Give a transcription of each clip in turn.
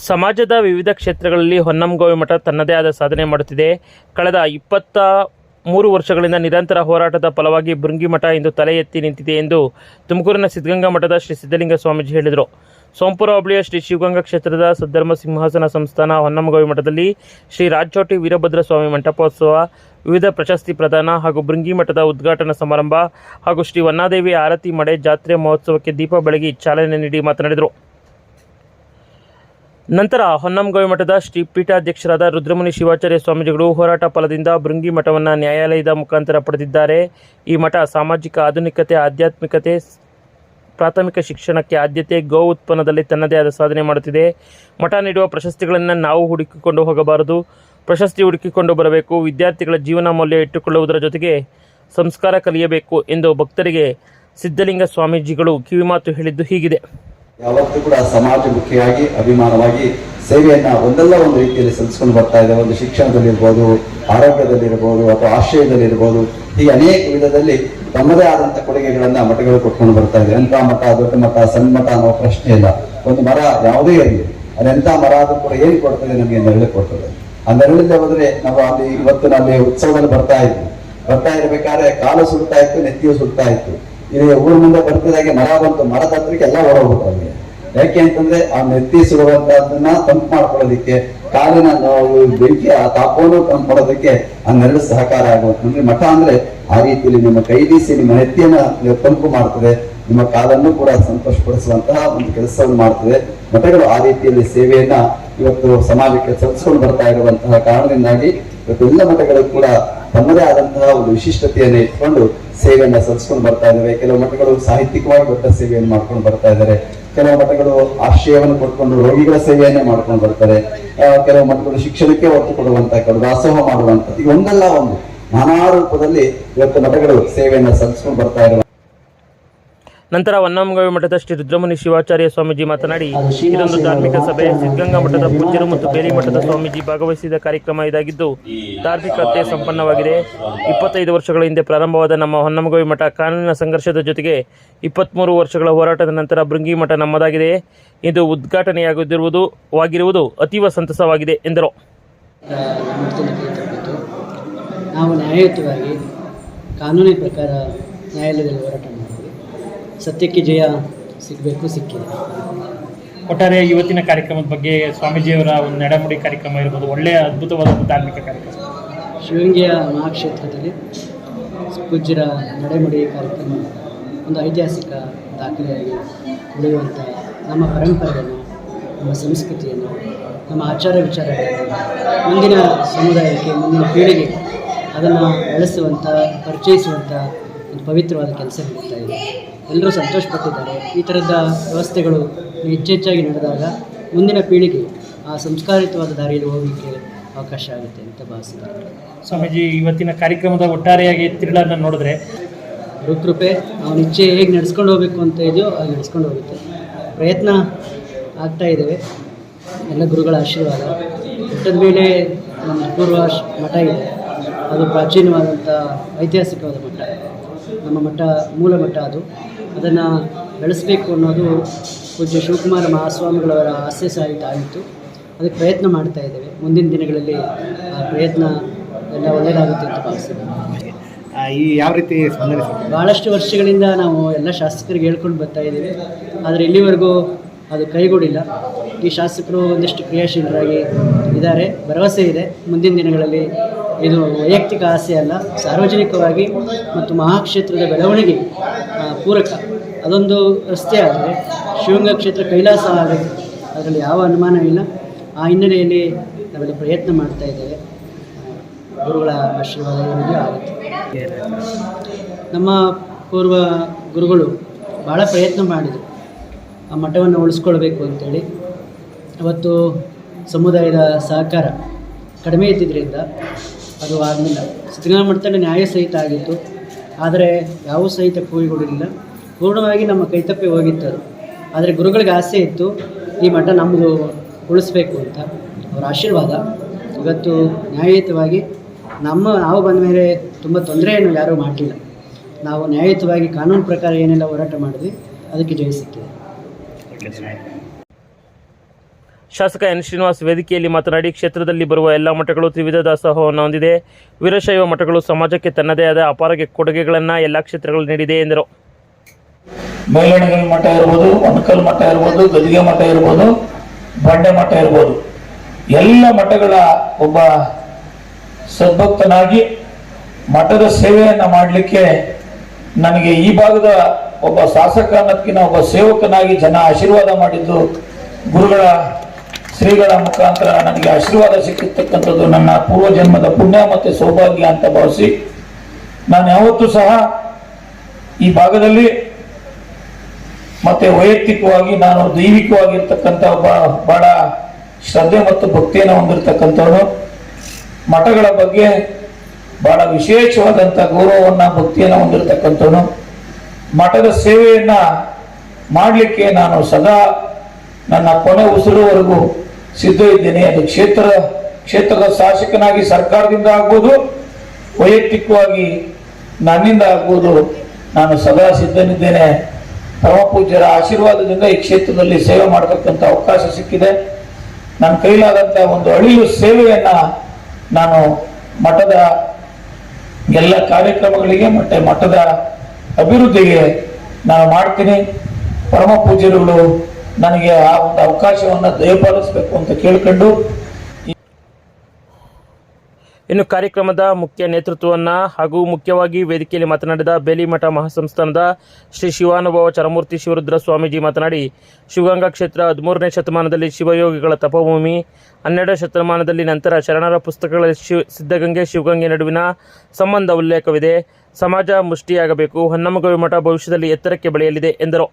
ಸಮಾಜದ ವಿವಿಧ ಕ್ಷೇತ್ರಗಳಲ್ಲಿ ಹೊನ್ನಂಗವಿ ಮಠ ತನ್ನದೇ ಆದ ಸಾಧನೆ ಮಾಡುತ್ತಿದೆ. ಕಳೆದ 23 ವರ್ಷಗಳಿಂದ ನಿರಂತರ ಹೋರಾಟದ ಫಲವಾಗಿ ಭೃಂಗಿ ಮಠ ಇಂದು ತಲೆ ಎತ್ತಿ ನಿಂತಿದೆ ಎಂದು ತುಮಕೂರಿನ ಸಿದ್ಧಗಂಗಾ ಮಠದ ಶ್ರೀ ಸಿದ್ಧಲಿಂಗ ಸ್ವಾಮೀಜಿ ಹೇಳಿದರು. ಸೋಂಪುರ ಹೋಬಳಿಯ ಶ್ರೀ ಶಿವಗಂಗಾ ಕ್ಷೇತ್ರದ ಸದ್ಧರ್ಮ ಸಿಂಹಾಸನ ಸಂಸ್ಥಾನ ಹೊನ್ನಂಗವಿ ಮಠದಲ್ಲಿ ಶ್ರೀ ರಾಜಚೋಟಿ ವೀರಭದ್ರ ಸ್ವಾಮಿ ಮಂಟಪೋತ್ಸವ, ವಿವಿಧ ಪ್ರಶಸ್ತಿ ಪ್ರದಾನ ಹಾಗೂ ಭೃಂಗಿ ಮಠದ ಉದ್ಘಾಟನಾ ಸಮಾರಂಭ ಹಾಗೂ ಶ್ರೀ ವನ್ನಾದೇವಿ ಆರತಿ ಮಡೆ ಜಾತ್ರೆ ಮಹೋತ್ಸವಕ್ಕೆ ದೀಪ ಬೆಳಗಿ ಚಾಲನೆ ನೀಡಿ ಮಾತನಾಡಿದರು. ನಂತರ ಹೊನ್ನಂಗವಿ ಮಠದ ಶ್ರೀ ಪೀಠಾಧ್ಯಕ್ಷರಾದ ರುದ್ರಮುನಿ ಶಿವಾಚಾರ್ಯ ಸ್ವಾಮೀಜಿಗಳು ಹೋರಾಟ ಫಲದಿಂದ ಭೃಂಗಿ ಮಠವನ್ನು ನ್ಯಾಯಾಲಯದ ಮುಖಾಂತರ ಪಡೆದಿದ್ದಾರೆ. ಈ ಮಠ ಸಾಮಾಜಿಕ ಆಧುನಿಕತೆ, ಆಧ್ಯಾತ್ಮಿಕತೆ, ಪ್ರಾಥಮಿಕ ಶಿಕ್ಷಣಕ್ಕೆ ಆದ್ಯತೆ, ಗೋ ಉತ್ಪನ್ನದಲ್ಲಿ ತನ್ನದೇ ಆದ ಸಾಧನೆ ಮಾಡುತ್ತಿದೆ. ಮಠ ನೀಡುವ ಪ್ರಶಸ್ತಿಗಳನ್ನು ನಾವು ಹುಡುಕಿಕೊಂಡು ಹೋಗಬಾರದು, ಪ್ರಶಸ್ತಿ ಹುಡುಕಿಕೊಂಡು ಬರಬೇಕು. ವಿದ್ಯಾರ್ಥಿಗಳ ಜೀವನ ಮೌಲ್ಯ ಇಟ್ಟುಕೊಳ್ಳುವುದರ ಜೊತೆಗೆ ಸಂಸ್ಕಾರ ಕಲಿಯಬೇಕು ಎಂದು ಭಕ್ತರಿಗೆ ಸಿದ್ಧಲಿಂಗ ಸ್ವಾಮೀಜಿಗಳು ಕಿವಿಮಾತು ಹೇಳಿದ್ದು ಹೀಗಿದೆ. ಯಾವತ್ತೂ ಕೂಡ ಸಮಾಜಮುಖಿಯಾಗಿ ಅಭಿಮಾನವಾಗಿ ಸೇವೆಯನ್ನ ಒಂದಲ್ಲ ಒಂದು ರೀತಿಯಲ್ಲಿ ಸಲ್ಲಿಸ್ಕೊಂಡು ಬರ್ತಾ ಇದೆ. ಒಂದು ಶಿಕ್ಷಣದಲ್ಲಿರ್ಬೋದು, ಆರೋಗ್ಯದಲ್ಲಿರ್ಬೋದು, ಅಥವಾ ಆಶ್ರಯದಲ್ಲಿರ್ಬೋದು, ಹೀಗೆ ಅನೇಕ ವಿಧದಲ್ಲಿ ತಮ್ಮದೇ ಆದಂಥ ಕೊಡುಗೆಗಳನ್ನ ಮಠಗಳು ಕೊಟ್ಕೊಂಡು ಬರ್ತಾ ಇದೆ. ಎಂಥ ಮಠ, ದೊಡ್ಡ ಮಠ, ಸಣ್ಣ ಮಠ ಅನ್ನೋ ಪ್ರಶ್ನೆ ಇಲ್ಲ. ಒಂದು ಮರ ಯಾವುದೇ ಇರಲಿ, ಅದೆಂಥ ಮರ ಆದ್ರೂ ಕೂಡ ಏನು ಕೊಡ್ತದೆ, ನಮಗೆ ನೆರಳು ಕೊಡ್ತದೆ. ಆ ನೆರಳಿಂದ ಹೋದ್ರೆ ನಾವು ಅಲ್ಲಿ ಇವತ್ತು ನಾವು ಉತ್ಸವದಲ್ಲಿ ಬರ್ತಾ ಇರ್ಬೇಕಾದ್ರೆ ಕಾಲು ಸುಡ್ತಾ ಇತ್ತು, ನೆತ್ತಿಯು ಸುಡ್ತಾ ಇತ್ತು. ಇಲ್ಲಿ ಊರ ಮುಂದೆ ಬರ್ತಿದಾಗೆ ಮರ ಬಂತು, ಮರದ ಹತ್ರಕ್ಕೆ ಎಲ್ಲ ಓಡೋಗ್ಬಿಟ್ರು ಅಲ್ಲಿ. ಯಾಕೆ ಅಂತಂದ್ರೆ ಆ ನೆತ್ತಿ ಸುಡುವಂತದನ್ನ ತಂಪು ಮಾಡ್ಕೊಳ್ಳೋದಿಕ್ಕೆ, ಕಾಲಿನ ಬೆಂಕಿ ಆ ತಾಪವನ್ನು ತಂಪು ಮಾಡೋದಕ್ಕೆ ಆ ನೆರಳು ಸಹಕಾರ ಆಗುತ್ತೆ. ಮಠ ಅಂದ್ರೆ ಆ ರೀತಿಯಲ್ಲಿ ನಿಮ್ಮ ಕೈ ಬೀಸಿ ನಿಮ್ಮ ನೆತ್ತಿಯನ್ನ ತಂಪು ಮಾಡ್ತದೆ, ನಿಮ್ಮ ಕಾಲನ್ನು ಕೂಡ ಸಂತೋಷಪಡಿಸುವಂತಹ ಒಂದು ಕೆಲಸವನ್ನು ಮಾಡ್ತದೆ. ಮಠಗಳು ಆ ರೀತಿಯಲ್ಲಿ ಸೇವೆಯನ್ನ ಇವತ್ತು ಸಮಾಜಕ್ಕೆ ಸಲ್ಲಿಸ್ಕೊಂಡು ಬರ್ತಾ ಇರುವಂತಹ ಕಾರಣದಿಂದಾಗಿ ಇವತ್ತು ಎಲ್ಲ ಮಠಗಳು ಕೂಡ ತಮ್ಮದೇ ಆದಂತಹ ಒಂದು ವಿಶಿಷ್ಟತೆಯನ್ನು ಇಟ್ಕೊಂಡು ಸೇವೆಯನ್ನ ಸಲ್ಲಿಸ್ಕೊಂಡು ಬರ್ತಾ ಇದ್ದಾವೆ. ಕೆಲವು ಮಠಗಳು ಸಾಹಿತ್ಯಿಕವಾಗಿ ದೊಡ್ಡ ಸೇವೆಯನ್ನು ಮಾಡ್ಕೊಂಡು ಬರ್ತಾ ಇದ್ದಾರೆ. ಕೆಲವು ಮಠಗಳು ಆಶ್ರಯವನ್ನು ಕೊಟ್ಕೊಂಡು ರೋಗಿಗಳ ಸೇವೆಯನ್ನೇ ಮಾಡ್ಕೊಂಡು ಬರ್ತಾರೆ. ಕೆಲವು ಮಠಗಳು ಶಿಕ್ಷಣಕ್ಕೆ ಒತ್ತು ಕೊಡುವಂತ, ಕೆಲವು ದಾಸೋಹ ಮಾಡುವಂತ, ಈಗ ಒಂದಲ್ಲ ಒಂದು ನಾನಾ ರೂಪದಲ್ಲಿ ಇವತ್ತು ಮಠಗಳು ಸೇವೆಯನ್ನ ಸಲ್ಲಿಸ್ಕೊಂಡು ಬರ್ತಾ ಇರುವ. ನಂತರ ಹೊನ್ನಂಗವಿ ಮಠದ ಶ್ರೀ ರುದ್ರಮುನಿ ಶಿವಾಚಾರ್ಯ ಸ್ವಾಮೀಜಿ ಮಾತನಾಡಿ, ಇದೊಂದು ಧಾರ್ಮಿಕ ಸಭೆ. ಸಿದ್ಧಗಂಗಾ ಮಠದ ಪೂಜ್ಯರು ಮತ್ತು ಬೇಲಿ ಮಠದ ಸ್ವಾಮೀಜಿ ಭಾಗವಹಿಸಿದ ಕಾರ್ಯಕ್ರಮ ಇದಾಗಿದ್ದು ಧಾರ್ಮಿಕತೆ ಸಂಪನ್ನವಾಗಿದೆ. 25 ವರ್ಷಗಳ ಹಿಂದೆ ಪ್ರಾರಂಭವಾದ ನಮ್ಮ ಹೊನ್ನಂಗವಿ ಮಠ ಕಾನೂನಿನ ಸಂಘರ್ಷದ ಜೊತೆಗೆ 23 ವರ್ಷಗಳ ಹೋರಾಟದ ನಂತರ ಭೃಂಗಿ ಮಠ ನಮ್ಮದಾಗಿದೆ. ಇದು ಉದ್ಘಾಟನೆಯಾಗಿರುವುದು ಅತೀವ ಸಂತಸವಾಗಿದೆ ಎಂದರು. ನಾವು ನ್ಯಾಯಯುತವಾಗಿ ಕಾನೂನಿನ ಪ್ರಕಾರ ನ್ಯಾಯಾಲಯದಲ್ಲಿ ಹೋರಾಟ ಮಾಡ್ತೀವಿ. ಸತ್ಯಕ್ಕೆ ಜಯ ಸಿಗಬೇಕು, ಸಿಕ್ಕಿದೆ. ಒಟ್ಟಾರೆ ಇವತ್ತಿನ ಕಾರ್ಯಕ್ರಮದ ಬಗ್ಗೆ ಸ್ವಾಮೀಜಿಯವರ ಒಂದು ನಡೆನುಡಿ ಕಾರ್ಯಕ್ರಮ ಇರ್ಬೋದು, ಒಳ್ಳೆಯ ಅದ್ಭುತವಾದ ಧಾರ್ಮಿಕ ಕಾರ್ಯಕ್ರಮ. ಶಿವಗಂಗೆಯ ಮಹಾಕ್ಷೇತ್ರದಲ್ಲಿ ಪೂಜ್ಯರ ನಡೆನುಡಿ ಕಾರ್ಯಕ್ರಮ ಒಂದು ಐತಿಹಾಸಿಕ ದಾಖಲೆಯಾಗಿ ಉಳಿಯುವಂಥ ನಮ್ಮ ಪರಂಪರೆಯನ್ನು, ನಮ್ಮ ಸಂಸ್ಕೃತಿಯನ್ನು, ನಮ್ಮ ಆಚಾರ ವಿಚಾರಗಳನ್ನು ಮುಂದಿನ ಸಮುದಾಯಕ್ಕೆ, ಮುಂದಿನ ಪೀಳಿಗೆಗೆ ಅದನ್ನು ಬೆಳೆಸುವಂಥ, ಪರಿಚಯಿಸುವಂಥ ಒಂದು ಪವಿತ್ರವಾದ ಕೆಲಸ ನಡೀತಾ ಇದೆ. ಎಲ್ಲರೂ ಸಂತೋಷಪಟ್ಟಿದ್ದಾರೆ. ಈ ಥರದ ವ್ಯವಸ್ಥೆಗಳು ಹೆಚ್ಚೆಚ್ಚಾಗಿ ನಡೆದಾಗ ಮುಂದಿನ ಪೀಳಿಗೆ ಆ ಸಂಸ್ಕಾರಿತವಾದ ದಾರಿಯಲ್ಲಿ ಹೋಗಲಿಕ್ಕೆ ಅವಕಾಶ ಆಗುತ್ತೆ ಅಂತ ಭಾವಿಸಿದ್ದಾರೆ. ಸ್ವಾಮೀಜಿ, ಇವತ್ತಿನ ಕಾರ್ಯಕ್ರಮದ ಒಟ್ಟಾರೆಯಾಗಿ ತಿರುಳನ್ನು ನೋಡಿದ್ರೆ ಗುರುಕೃಪೆ, ಅವನ ಇಚ್ಛೆ ಹೇಗೆ ನಡೆಸ್ಕೊಂಡು ಹೋಗಬೇಕು ಅಂತ ಇದೆಯೋ ಹಾಗೆ ನಡೆಸ್ಕೊಂಡು ಹೋಗುತ್ತೆ. ಪ್ರಯತ್ನ ಆಗ್ತಾ ಇದ್ದೇವೆ. ಎಲ್ಲ ಗುರುಗಳ ಆಶೀರ್ವಾದ. ಬೆಟ್ಟದ ಮೇಲೆ ನಮ್ಮ ಪೂರ್ವ ಮಠ ಇದೆ. ಅದು ಪ್ರಾಚೀನವಾದಂಥ ಐತಿಹಾಸಿಕವಾದ ಮಠ. ನಮ್ಮ ಮಠ ಮೂಲ ಮಠ ಅದು. ಅದನ್ನು ಬೆಳೆಸಬೇಕು ಅನ್ನೋದು ಪೂಜ್ಯ ಶಿವಕುಮಾರ ಮಹಾಸ್ವಾಮಿಗಳವರ ಆಸೆ ಸಾಹಿತ ಆಗಿತ್ತು. ಅದಕ್ಕೆ ಪ್ರಯತ್ನ ಮಾಡ್ತಾ ಇದ್ದೇವೆ. ಮುಂದಿನ ದಿನಗಳಲ್ಲಿ ಆ ಪ್ರಯತ್ನ ಎಲ್ಲ ಒಳ್ಳೆಯದಾಗುತ್ತೆ ಅಂತ ಭಾವಿಸ್ತೀವಿ. ಈ ಯಾವ ರೀತಿ ಭಾಳಷ್ಟು ವರ್ಷಗಳಿಂದ ನಾವು ಎಲ್ಲ ಶಾಸಕರಿಗೆ ಹೇಳ್ಕೊಂಡು ಬರ್ತಾ ಇದ್ದೀವಿ, ಆದರೆ ಇಲ್ಲಿವರೆಗೂ ಅದು ಕೈಗೂಡಿಲ್ಲ. ಈ ಶಾಸಕರು ಒಂದಷ್ಟು ಕ್ರಿಯಾಶೀಲರಾಗಿ ಇದ್ದಾರೆ. ಭರವಸೆ ಇದೆ ಮುಂದಿನ ದಿನಗಳಲ್ಲಿ ಇದು ವೈಯಕ್ತಿಕ ಆಸೆ ಅಲ್ಲ, ಸಾರ್ವಜನಿಕವಾಗಿ ಮತ್ತು ಮಹಾಕ್ಷೇತ್ರದ ಬೆಳವಣಿಗೆ ಪೂರಕ ಅದೊಂದು ರಸ್ತೆ ಆದರೆ ಶಿವಗಂಗಾ ಕ್ಷೇತ್ರ ಕೈಲಾಸ ಆಗುತ್ತೆ, ಅದರಲ್ಲಿ ಯಾವ ಅನುಮಾನ ಇಲ್ಲ. ಆ ಹಿನ್ನೆಲೆಯಲ್ಲಿ ನಾವೆಲ್ಲ ಪ್ರಯತ್ನ ಮಾಡ್ತಾ ಇದ್ದೇವೆ. ಗುರುಗಳ ಆಶೀರ್ವಾದ ಏನಿದೆಯೋ ಆಗುತ್ತೆ. ನಮ್ಮ ಪೂರ್ವ ಗುರುಗಳು ಭಾಳ ಪ್ರಯತ್ನ ಮಾಡಿದರು ಆ ಮಠವನ್ನು ಉಳಿಸ್ಕೊಳ್ಬೇಕು ಅಂತೇಳಿ. ಅವತ್ತು ಸಮುದಾಯದ ಸಹಕಾರ ಕಡಿಮೆ ಇದ್ದಿದ್ದರಿಂದ ಅದು ಆಗಲಿಲ್ಲ. ಸಿದ್ಧಗಂಗಾ ಮಠದಲ್ಲಿ ನ್ಯಾಯ ಸಹಿತ ಆಗಿತ್ತು, ಆದರೆ ಯಾವ ಸಹಿತ ಕೂಗಿಗೊಡಲಿಲ್ಲ. ಪೂರ್ಣವಾಗಿ ನಮ್ಮ ಕೈತಪ್ಪಿ ಹೋಗಿತ್ತು ಅದು. ಆದರೆ ಗುರುಗಳಿಗೆ ಆಸೆ ಇತ್ತು ಈ ಮಠ ನಮ್ಮದು ಉಳಿಸ್ಬೇಕು ಅಂತ. ಅವರ ಆಶೀರ್ವಾದ ಇವತ್ತು ನ್ಯಾಯಯುತವಾಗಿ ನಾವು ಬಂದ ಮೇಲೆ ತುಂಬ ತೊಂದರೆಯನ್ನು ಯಾರೂ ಮಾಡಲಿಲ್ಲ. ನಾವು ನ್ಯಾಯಯುತವಾಗಿ ಕಾನೂನು ಪ್ರಕಾರ ಏನೆಲ್ಲ ಹೋರಾಟ ಮಾಡಿದ್ವಿ ಅದಕ್ಕೆ ಜಯ ಸಿಕ್ಕಿದೆ. ಶಾಸಕ ಎನ್ ಶ್ರೀನಿವಾಸ್ ವೇದಿಕೆಯಲ್ಲಿ ಮಾತನಾಡಿ, ಕ್ಷೇತ್ರದಲ್ಲಿ ಬರುವ ಎಲ್ಲ ಮಠಗಳು ತ್ರಿವಿಧ ದಾಸೋಹವನ್ನು ಹೊಂದಿದೆ. ವೀರಶೈವ ಮಠಗಳು ಸಮಾಜಕ್ಕೆ ತನ್ನದೇ ಆದ ಅಪಾರ ಕೊಡುಗೆಗಳನ್ನು ಎಲ್ಲ ಕ್ಷೇತ್ರಗಳು ನೀಡಿದೆ ಎಂದರು. ಮೇಲಣಗಲ್ ಮಠ ಇರ್ಬೋದು, ಒಣಕಲ್ ಮಠ ಇರ್ಬೋದು, ಗದಿಗೆ ಮಠ ಇರ್ಬೋದು, ಬಂಡೆ ಮಠ ಇರ್ಬೋದು, ಎಲ್ಲ ಮಠಗಳ ಒಬ್ಬ ಸದ್ಭಕ್ತನಾಗಿ ಮಠದ ಸೇವೆಯನ್ನು ಮಾಡಲಿಕ್ಕೆ ನನಗೆ ಈ ಭಾಗದ ಒಬ್ಬ ಶಾಸಕ ಅನ್ನೋದಕ್ಕಿಂತ ಒಬ್ಬ ಸೇವಕನಾಗಿ ಜನ ಆಶೀರ್ವಾದ ಮಾಡಿದ್ದು, ಗುರುಗಳ ಶ್ರೀಗಳ ಮುಖಾಂತರ ನನಗೆ ಆಶೀರ್ವಾದ ಸಿಕ್ಕಿರ್ತಕ್ಕಂಥದ್ದು ನನ್ನ ಪೂರ್ವಜನ್ಮದ ಪುಣ್ಯ ಮತ್ತು ಸೌಭಾಗ್ಯ ಅಂತ ಭಾವಿಸಿ, ನಾನು ಯಾವತ್ತೂ ಸಹ ಈ ಭಾಗದಲ್ಲಿ ಮತ್ತೆ ವೈಯಕ್ತಿಕವಾಗಿ ನಾನು ದೈವಿಕವಾಗಿರ್ತಕ್ಕಂಥ ಒಬ್ಬ ಬಹಳ ಶ್ರದ್ಧೆ ಮತ್ತು ಭಕ್ತಿಯನ್ನು ಹೊಂದಿರತಕ್ಕಂಥವನು. ಮಠಗಳ ಬಗ್ಗೆ ಬಹಳ ವಿಶೇಷವಾದಂಥ ಗೌರವವನ್ನು ಭಕ್ತಿಯನ್ನು ಹೊಂದಿರತಕ್ಕಂಥವನು. ಮಠದ ಸೇವೆಯನ್ನ ಮಾಡಲಿಕ್ಕೆ ನಾನು ಸದಾ ನನ್ನ ಕೊನೆ ಉಸಿರುವರೆಗೂ ಸಿದ್ಧ ಇದ್ದೇನೆ. ಅದು ಕ್ಷೇತ್ರದ ಶಾಸಕನಾಗಿ ಸರ್ಕಾರದಿಂದ ಆಗ್ಬೋದು, ವೈಯಕ್ತಿಕವಾಗಿ ನನ್ನಿಂದ ಆಗ್ಬೋದು, ನಾನು ಸದಾ ಸಿದ್ಧನಿದ್ದೇನೆ. ಪರಮ ಪೂಜ್ಯರ ಆಶೀರ್ವಾದದಿಂದ ಈ ಕ್ಷೇತ್ರದಲ್ಲಿ ಸೇವೆ ಮಾಡತಕ್ಕಂಥ ಅವಕಾಶ ಸಿಕ್ಕಿದೆ. ನನ್ನ ಕೈಲಾದಂಥ ಒಂದು ಅಳಿಲು ಸೇವೆಯನ್ನ ನಾನು ಮಠದ ಎಲ್ಲ ಕಾರ್ಯಕ್ರಮಗಳಿಗೆ ಮತ್ತೆ ಮಠದ ಅಭಿವೃದ್ಧಿಗೆ ನಾನು ಮಾಡ್ತೀನಿ. ಪರಮ ಪೂಜ್ಯರುಗಳು ನನಗೆ ಆ ಒಂದು ಅವಕಾಶವನ್ನು ದಯಪಾಲಿಸಬೇಕು ಅಂತ ಕೇಳ್ಕೊಂಡು, ಇನ್ನು ಕಾರ್ಯಕ್ರಮದ ಮುಖ್ಯ ನೇತೃತ್ವವನ್ನು ಹಾಗೂ ಮುಖ್ಯವಾಗಿ ವೇದಿಕೆಯಲ್ಲಿ ಮಾತನಾಡಿದ ಬೇಲಿಮಠ ಮಹಾಸಂಸ್ಥಾನದ ಶ್ರೀ ಶಿವಾನುಭವ ಚರಮೂರ್ತಿ ಶಿವರುದ್ರ ಸ್ವಾಮೀಜಿ ಮಾತನಾಡಿ, ಶಿವಗಂಗಾ ಕ್ಷೇತ್ರ 13ನೇ ಶತಮಾನದಲ್ಲಿ ಶಿವಯೋಗಿಗಳ ತಪಭೂಮಿ, 12ನೇ ಶತಮಾನದಲ್ಲಿ ನಂತರ ಶರಣರ ಪುಸ್ತಕಗಳಲ್ಲಿ ಸಿದ್ಧಗಂಗೆ ಶಿವಗಂಗೆ ನಡುವಿನ ಸಂಬಂಧ ಉಲ್ಲೇಖವಿದೆ. ಸಮಾಜ ಮುಷ್ಟಿಯಾಗಬೇಕು. ಹೊನ್ನಮ್ಮಗವಿ ಮಠ ಭವಿಷ್ಯದಲ್ಲಿ ಎತ್ತರಕ್ಕೆ ಬೆಳೆಯಲಿದೆ ಎಂದರು.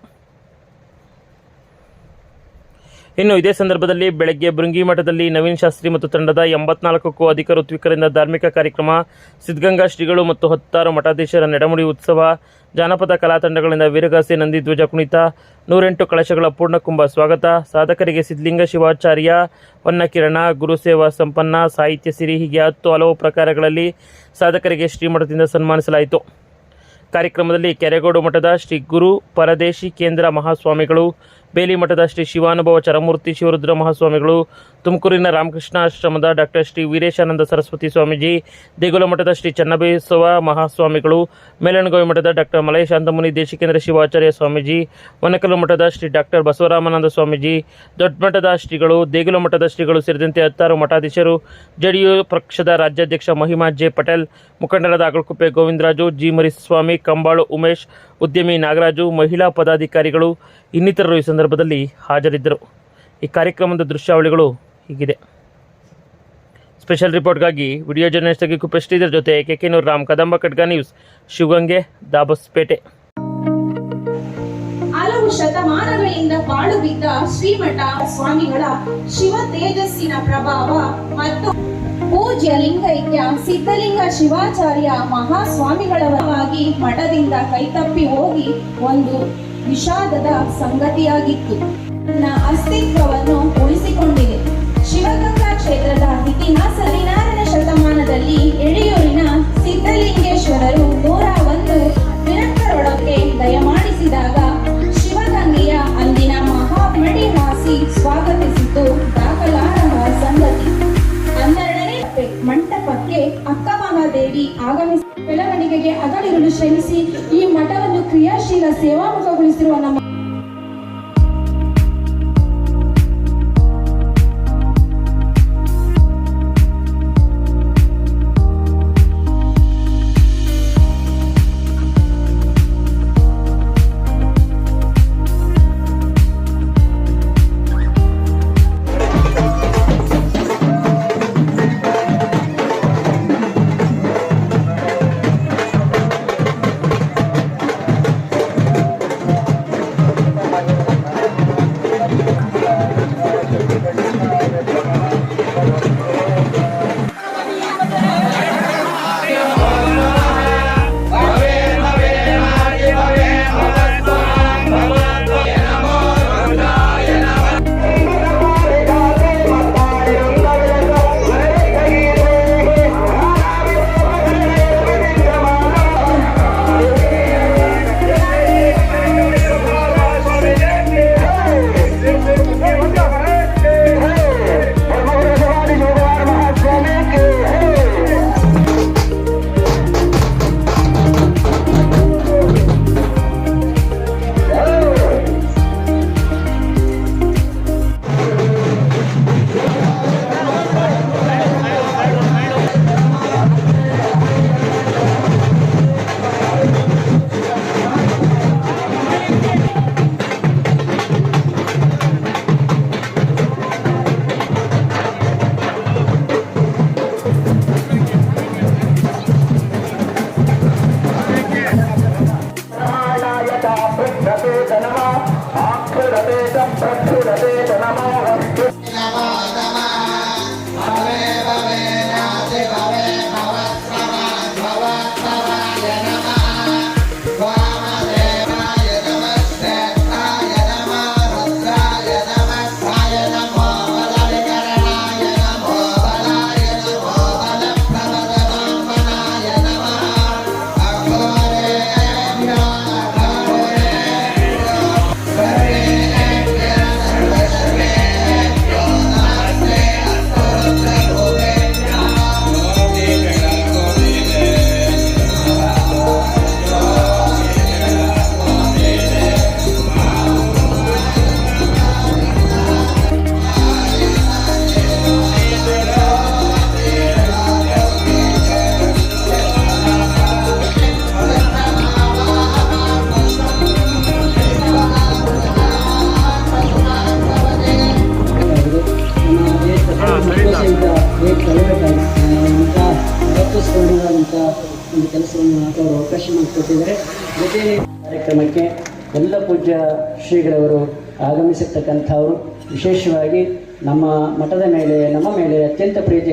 ಇನ್ನು ಇದೇ ಸಂದರ್ಭದಲ್ಲಿ ಬೆಳಗ್ಗೆ ಬೃಂಗಿ ಮಠದಲ್ಲಿ ನವೀನ್ ಶಾಸ್ತ್ರಿ ಮತ್ತು ತಂಡದ 84ಕ್ಕೂ ಅಧಿಕ ಋತ್ವಿಕರಿಂದ ಧಾರ್ಮಿಕ ಕಾರ್ಯಕ್ರಮ, ಸಿದ್ಧಗಂಗಾ ಶ್ರೀಗಳು ಮತ್ತು 10 ಮಠಾಧೀಶರ ನೆಡಮುಡಿ ಉತ್ಸವ, ಜಾನಪದ ಕಲಾ ತಂಡಗಳಿಂದ ವೀರಗಾಸೆ, ನಂದಿಧ್ವಜ ಕುಣಿತ, 108 ಕಳಶಗಳ ಪೂರ್ಣಕುಂಭ ಸ್ವಾಗತ, ಸಾಧಕರಿಗೆ ಸಿದ್ಧಲಿಂಗ ಶಿವಾಚಾರ್ಯ, ಹೊನ್ನಕಿರಣ, ಗುರುಸೇವಾ ಸಂಪನ್ನ, ಸಾಹಿತ್ಯ ಸಿರಿ ಹೀಗೆ 10 ಹಲವು ಪ್ರಕಾರಗಳಲ್ಲಿ ಸಾಧಕರಿಗೆ ಶ್ರೀಮಠದಿಂದ ಸನ್ಮಾನಿಸಲಾಯಿತು. ಕಾರ್ಯಕ್ರಮದಲ್ಲಿ ಕೆರೆಗೋಡು ಮಠದ ಶ್ರೀ ಗುರು ಪರದೇಶಿ ಕೇಂದ್ರ ಮಹಾಸ್ವಾಮಿಗಳು, ಬೇಲಿ ಮಠದ ಶ್ರೀ ಶಿವಾನುಭವ ಚರಮೂರ್ತಿ ಶಿವರುದ್ರ ಮಹಾಸ್ವಾಮಿಗಳು, ತುಮಕೂರಿನ ರಾಮಕೃಷ್ಣ ಆಶ್ರಮದ ಡಾಕ್ಟರ್ ಶ್ರೀ ವೀರೇಶಾನಂದ ಸರಸ್ವತಿ ಸ್ವಾಮೀಜಿ, ದೇಗುಲ ಮಠದ ಶ್ರೀ ಚನ್ನಬಸವ ಮಹಾಸ್ವಾಮಿಗಳು, ಮೇಲಣಗೋವಿ ಮಠದ ಡಾಕ್ಟರ್ ಮಲಯ ಶಾಂತಮುನಿ ದೇಶಿಕೇಂದ್ರ ಶಿವಾಚಾರ್ಯ ಸ್ವಾಮೀಜಿ, ವನಕಲು ಮಠದ ಶ್ರೀ ಡಾಕ್ಟರ್ ಬಸವರಾಮಾನಂದ ಸ್ವಾಮೀಜಿ, ದೊಡ್ಡ ಮಠದ ಶ್ರೀಗಳು, ದೇಗುಲ ಮಠದ ಶ್ರೀಗಳು ಸೇರಿದಂತೆ 10 ಮಠಾಧೀಶರು, ಜೆಡಿಯು ಪಕ್ಷದ ರಾಜ್ಯಾಧ್ಯಕ್ಷ ಮಹಿಮಾ ಜೆ ಪಟೇಲ್, ಮುಖಂಡರಾದ ಅಗಳಕುಪ್ಪೆ ಗೋವಿಂದರಾಜು, ಜಿ ಮರಿಸ್ವಾಮಿ, ಕಂಬಾಳು ಉಮೇಶ್, ಉದ್ಯಮಿ ನಾಗರಾಜು, ಮಹಿಳಾ ಪದಾಧಿಕಾರಿಗಳು ಇನ್ನಿತರರು ಈ ಸಂದರ್ಭದಲ್ಲಿ ಹಾಜರಿದ್ದರು. ಈ ಕಾರ್ಯಕ್ರಮದ ದೃಶ್ಯಾವಳಿಗಳು ಹೀಗಿದೆ. ಸ್ಪೆಷಲ್ ರಿಪೋರ್ಟ್ಗಾಗಿ ವಿಡಿಯೋ ಜರ್ನಲಿಸ್ಟ್ ಕುಪ್ಪೆ ಶ್ರೀಧರ್ ಜೊತೆ ಕೆಕೆನೂರ್ ರಾಮ್, ಕದಂಬ ಖಡ್ಗ ನ್ಯೂಸ್, ಶಿವಗಂಗೆ, ದಾಬಸ್ಪೇಟೆ. ಹಲವು ಶತಮಾನಗಳಿಂದ ಬಾಳು ಬಿದ್ದ ಶ್ರೀಮಠ ಸ್ವಾಮಿಗಳ ಶಿವ ತೇಜಸ್ಸಿನ ಪ್ರಭಾವ ಮತ್ತು ಪೂಜ್ಯ ಲಿಂಗೈಕ್ಯ ಸಿದ್ಧಲಿಂಗ ಶಿವಾಚಾರ್ಯ ಮಹಾಸ್ವಾಮಿಗಳವಾಗಿ ಮಠದಿಂದ ಕೈತಪ್ಪಿ ಹೋಗಿ ಒಂದು ವಿಷಾದದ ಸಂಗತಿಯಾಗಿತ್ತು. ಅಸ್ತಿತ್ವವನ್ನು ಉಳಿಸಿಕೊಂಡಿದೆ. ಶಿವಗಂಗಾ ಕ್ಷೇತ್ರದ ಇತಿಹಾಸ 16ನೇ ಶತಮಾನದಲ್ಲಿ ಯಡಿಯೂರಿನ ಸಿದ್ಧಲಿಂಗೇಶ್ವರರು 101 ವಿರಕ್ತರೊಳಗೆ ದಯಮಾಡಿಸಿದಾಗ ಶಿವಗಂಗೆಯ ಅಂದಿನ ಮಹಾಮಡಿ ಹಾಸಿ ಸ್ವಾಗತಿಸಿದ್ದು ದಾಖಲಾರ್ಹ ಸಂಗತಿ. 12ನೇ ಮಂಟಪಕ್ಕೆ ಅಕ್ಕ ಮಹಾದೇವಿ ಆಗಮಿಸಿ ಬೆಳವಣಿಗೆಗೆ ಅಗಲಿರಲು ಶ್ರಮಿಸಿ ಈ ಮಠವನ್ನು ಕ್ರಿಯಾಶೀಲ ಸೇವಾಮುಖಗೊಳಿಸಿರುವ ನಮ್ಮ ಒಂದು ಕೆಲಸವನ್ನು ಅವರು ಅವಕಾಶ ಮಾಡಿಕೊಟ್ಟಿದ್ದಾರೆ. ಜೊತೆಯಲ್ಲಿ ಕಾರ್ಯಕ್ರಮಕ್ಕೆ ಎಲ್ಲ ಪೂಜ್ಯ ಶ್ರೀಗಳವರು ಆಗಮಿಸಿರ್ತಕ್ಕಂಥವರು, ವಿಶೇಷವಾಗಿ ನಮ್ಮ ಮಠದ ಮೇಲೆ, ನಮ್ಮ ಮೇಲೆ ಅತ್ಯಂತ ಪ್ರೀತಿ